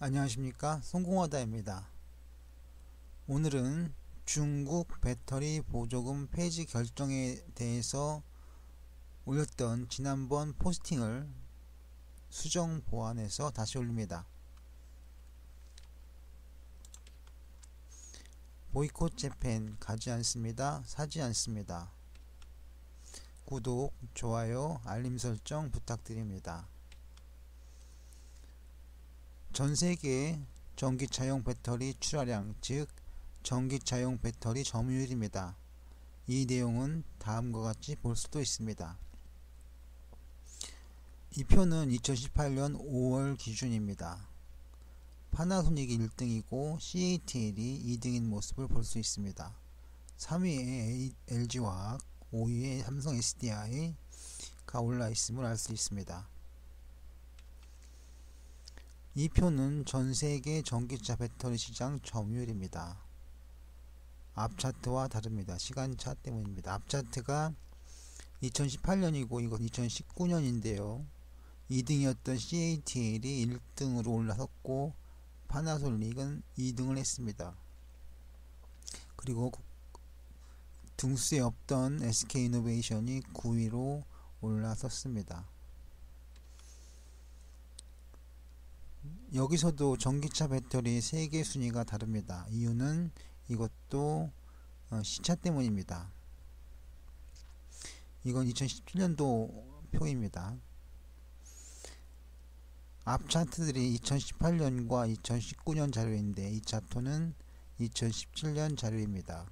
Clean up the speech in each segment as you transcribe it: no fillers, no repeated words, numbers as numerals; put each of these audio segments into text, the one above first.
안녕하십니까, 송공화다입니다. 오늘은 중국 배터리 보조금 폐지 결정에 대해서 올렸던 지난번 포스팅을 수정 보완해서 다시 올립니다. 보이콧 재팬 가지 않습니다. 사지 않습니다. 구독, 좋아요, 알림 설정 부탁드립니다. 전세계 전기차용 배터리 출하량, 즉 전기차용 배터리 점유율입니다. 이 내용은 다음과 같이 볼 수도 있습니다. 이 표는 2018년 5월 기준입니다. 파나소닉이 1등이고 CATL이 2등인 모습을 볼 수 있습니다. 3위에 LG화학, 5위에 삼성 SDI가 올라 있음을 알 수 있습니다. 이 표는 전세계 전기차 배터리 시장 점유율입니다. 앞 차트와 다릅니다. 시간차 때문입니다. 앞 차트가 2018년이고 이건 2019년인데요. 2등이었던 CATL이 1등으로 올라섰고 파나솔릭은 2등을 했습니다. 그리고 등수에 없던 SK이노베이션이 9위로 올라섰습니다. 여기서도 전기차 배터리 세계 순위가 다릅니다. 이유는 이것도 시차 때문입니다. 이건 2017년도 표입니다. 앞 차트들이 2018년과 2019년 자료인데 이 차트는 2017년 자료입니다.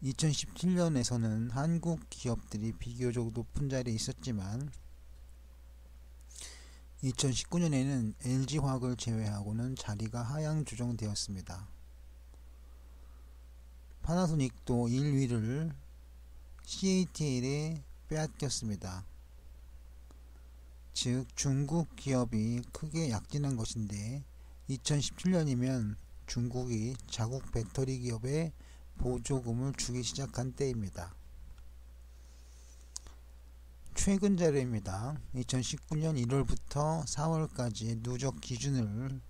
2017년에서는 한국 기업들이 비교적 높은 자리에 있었지만 2019년에는 LG화학을 제외하고는 자리가 하향 조정되었습니다. 파나소닉도 1위를 CATL에 빼앗겼습니다. 즉 중국 기업이 크게 약진한 것인데 2017년이면 중국이 자국 배터리 기업에 보조금을 주기 시작한 때입니다. 최근 자료입니다. 2019년 1월부터 4월까지의 누적 기준을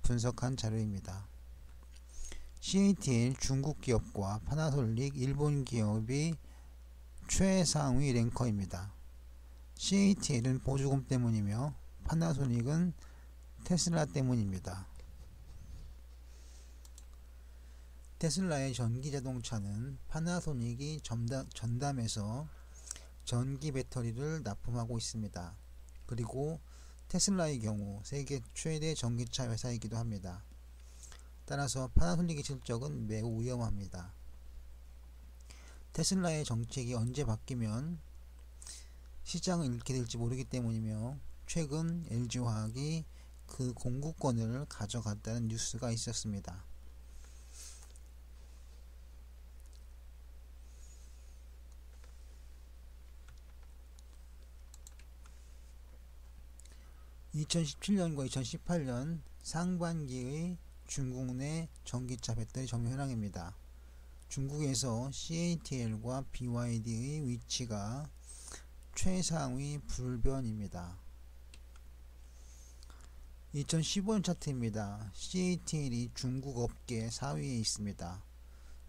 분석한 자료입니다. CATL 중국 기업과 파나솔릭 일본 기업이 최상위 랭커입니다. CATL은 보조금 때문이며 파나소닉은 테슬라 때문입니다. 테슬라의 전기자동차는 파나소닉이 전담해서 전기 배터리를 납품하고 있습니다. 그리고 테슬라의 경우 세계 최대 전기차 회사이기도 합니다. 따라서 파나소닉의 실적은 매우 위험합니다. 테슬라의 정책이 언제 바뀌면 시장을 잃게 될지 모르기 때문이며 최근 LG화학이 그 공급권을 가져갔다는 뉴스가 있었습니다. (2017년과 2018년) 상반기의 중국 내 전기차 배터리 점유 현황입니다. 중국에서 CATL과 BYD의 위치가 최상위 불변입니다. 2015년 차트입니다. CATL이 중국 업계 4위에 있습니다.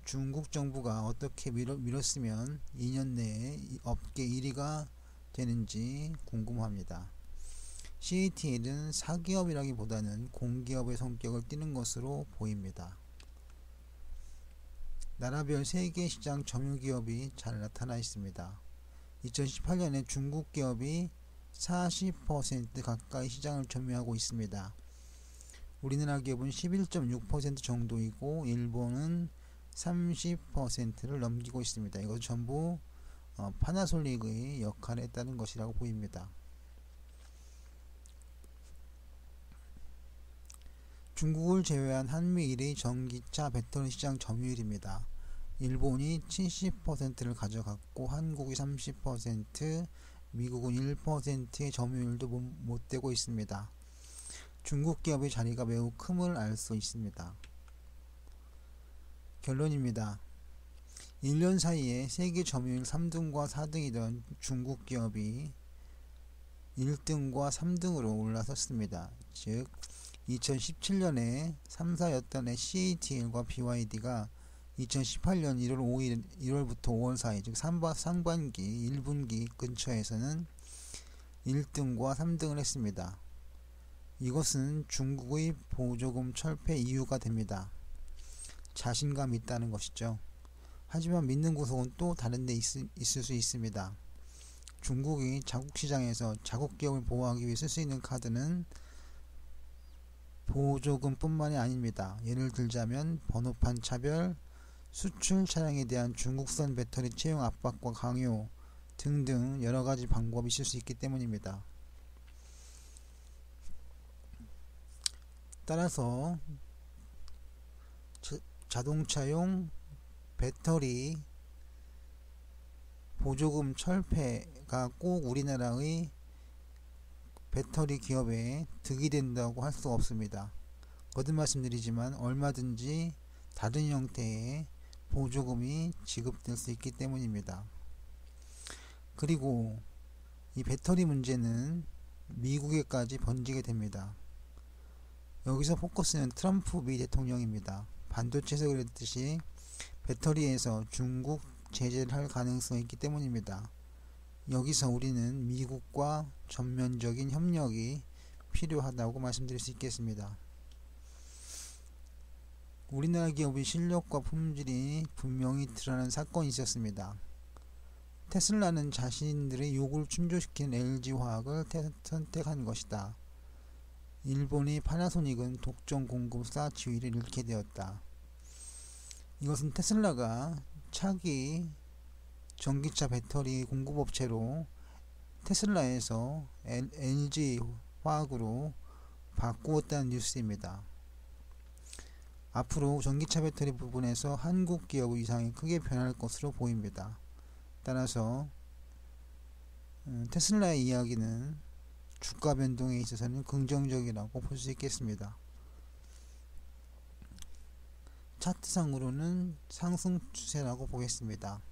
중국 정부가 어떻게 밀었으면 2년 내에 업계 1위가 되는지 궁금합니다. CATL은 사기업이라기보다는 공기업의 성격을 띠는 것으로 보입니다. 나라별 세계 시장 점유기업이 잘 나타나 있습니다. 2018년에 중국 기업이 40% 가까이 시장을 점유하고 있습니다. 우리나라 기업은 11.6% 정도이고 일본은 30%를 넘기고 있습니다. 이것은 전부 파나솔릭의 역할에 따른 것이라고 보입니다. 중국을 제외한 한미일의 전기차 배터리 시장 점유율입니다. 일본이 70%를 가져갔고 한국이 30%, 미국은 1%의 점유율도 못 되고 있습니다. 중국 기업의 자리가 매우 큼을 알 수 있습니다. 결론입니다. 1년 사이에 세계 점유율 3등과 4등이던 중국 기업이 1등과 3등으로 올라섰습니다. 즉 2017년에 3사였던 CATL과 BYD가 2018년 1월 5일, 1월부터 5월 사이, 즉 상반기 1분기 근처에서는 1등과 3등을 했습니다. 이것은 중국의 보조금 철폐 이유가 됩니다. 자신감이 있다는 것이죠. 하지만 믿는 구석은 또 다른 데 있을 수 있습니다. 중국이 자국 시장에서 자국 기업을 보호하기 위해 쓸 수 있는 카드는 보조금 뿐만이 아닙니다. 예를 들자면 번호판 차별, 수출 차량에 대한 중국산 배터리 채용 압박과 강요 등등 여러가지 방법이 있을 수 있기 때문입니다. 따라서 자동차용 배터리 보조금 철폐가 꼭 우리나라의 배터리 기업에 득이 된다고 할 수 없습니다. 거듭 말씀드리지만 얼마든지 다른 형태의 보조금이 지급될 수 있기 때문입니다. 그리고 이 배터리 문제는 미국에까지 번지게 됩니다. 여기서 포커스는 트럼프 미 대통령입니다. 반도체에서 그랬듯이 배터리에서 중국 제재를 할 가능성이 있기 때문입니다. 여기서 우리는 미국과 전면적인 협력이 필요하다고 말씀드릴 수 있겠습니다. 우리나라 기업의 실력과 품질이 분명히 드러나는 사건이 있었습니다. 테슬라는 자신들의 요구를 충족시키는 LG화학을 선택한 것이다. 일본의 파나소닉은 독점 공급사 지위를 잃게 되었다. 이것은 테슬라가 차기 전기차 배터리 공급업체로 테슬라에서 LG화학으로 바꾸었다는 뉴스입니다. 앞으로 전기차 배터리 부분에서 한국 기업의 위상이 크게 변할 것으로 보입니다. 따라서 테슬라의 이야기는 주가 변동에 있어서는 긍정적이라고 볼 수 있겠습니다. 차트상으로는 상승 추세라고 보겠습니다.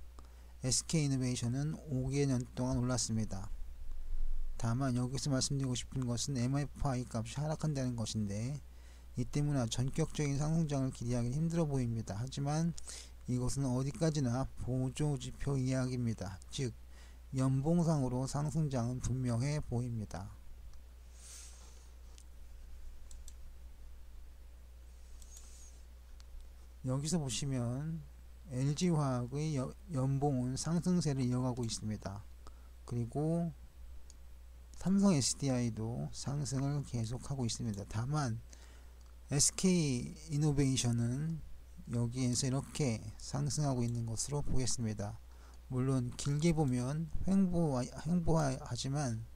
SK이노베이션은 5개년 동안 올랐습니다. 다만 여기서 말씀드리고 싶은 것은 MFI 값이 하락한다는 것인데 이 때문에 전격적인 상승장을 기대하기는 힘들어 보입니다. 하지만 이것은 어디까지나 보조지표 이야기입니다. 즉 연봉상으로 상승장은 분명해 보입니다. 여기서 보시면 LG화학의 연봉은 상승세를 이어가고 있습니다. 그리고 삼성 SDI도 상승을 계속하고 있습니다. 다만 SK이노베이션은 여기에서 이렇게 상승하고 있는 것으로 보겠습니다. 물론 길게 보면 횡보하지만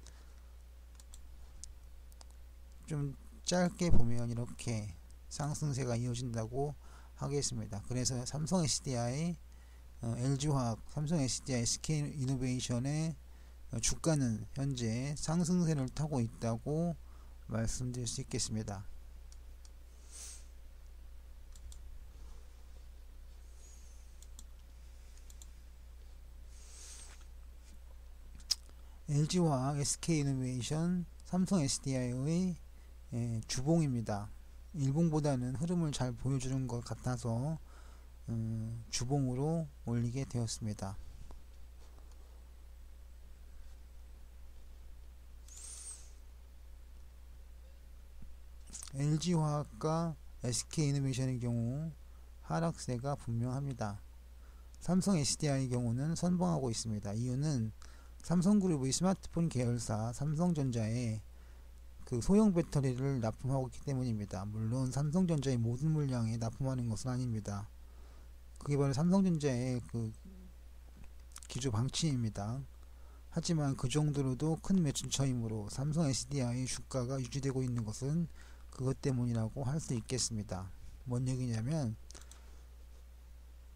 좀 짧게 보면 이렇게 상승세가 이어진다고 하겠습니다. 그래서 삼성 SDI, LG화학, 삼성 SDI, SK이노베이션의 주가는 현재 상승세를 타고 있다고 말씀드릴 수 있겠습니다. LG화학, SK이노베이션, 삼성 SDI의 주봉입니다. 일봉보다는 흐름을 잘 보여주는 것 같아서 주봉으로 올리게 되었습니다. LG화학과 SK이노베이션의 경우 하락세가 분명합니다. 삼성 SDI의 경우는 선봉하고 있습니다. 이유는 삼성그룹의 스마트폰 계열사 삼성전자에 그 소형 배터리를 납품하고 있기 때문입니다. 물론 삼성전자의 모든 물량에 납품하는 것은 아닙니다. 그게 바로 삼성전자의 그 기조 방침입니다. 하지만 그 정도로도 큰 매출처이므로 삼성 SDI의 주가가 유지되고 있는 것은 그것 때문이라고 할 수 있겠습니다. 뭔 얘기냐면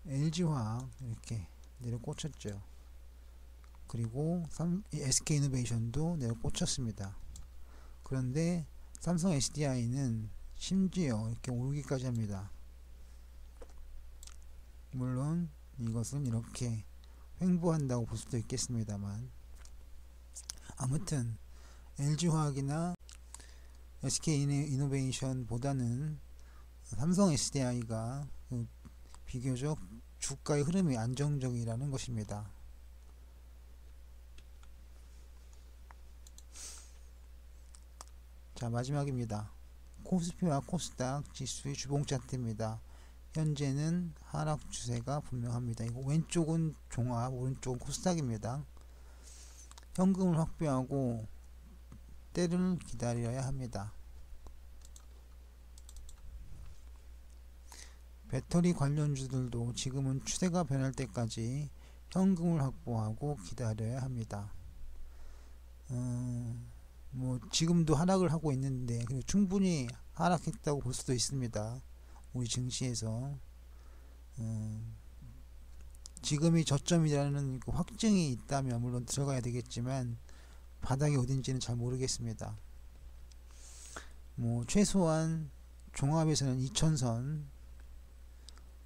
LG화학 이렇게 내려 꽂혔죠. 그리고 SK이노베이션도 내려 꽂혔습니다. 그런데 삼성 SDI는 심지어 이렇게 오르기까지 합니다. 물론 이것은 이렇게 횡보한다고 볼 수도 있겠습니다만 아무튼 LG화학이나 SK이노베이션보다는 삼성 SDI가 비교적 주가의 흐름이 안정적이라는 것입니다. 자, 마지막입니다. 코스피와 코스닥 지수의 주봉 차트입니다. 현재는 하락 추세가 분명합니다. 이거 왼쪽은 종합, 오른쪽은 코스닥입니다. 현금을 확보하고 때를 기다려야 합니다. 배터리 관련주들도 지금은 추세가 변할 때까지 현금을 확보하고 기다려야 합니다. 지금도 하락을 하고 있는데 충분히 하락했다고 볼 수도 있습니다. 우리 증시에서 지금이 저점이라는 확증이 있다면 물론 들어가야 되겠지만 바닥이 어딘지는 잘 모르겠습니다. 최소한 종합에서는 2000선,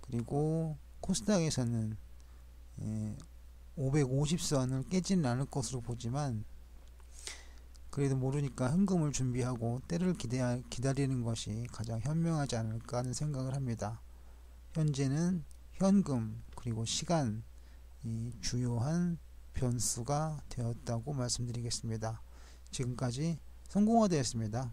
그리고 코스닥에서는 550선을 깨지는 않을 것으로 보지만, 그래도 모르니까 현금을 준비하고 때를 기다리는 것이 가장 현명하지 않을까 하는 생각을 합니다. 현재는 현금 그리고 시간이 주요한 변수가 되었다고 말씀드리겠습니다. 지금까지 성공화되었습니다.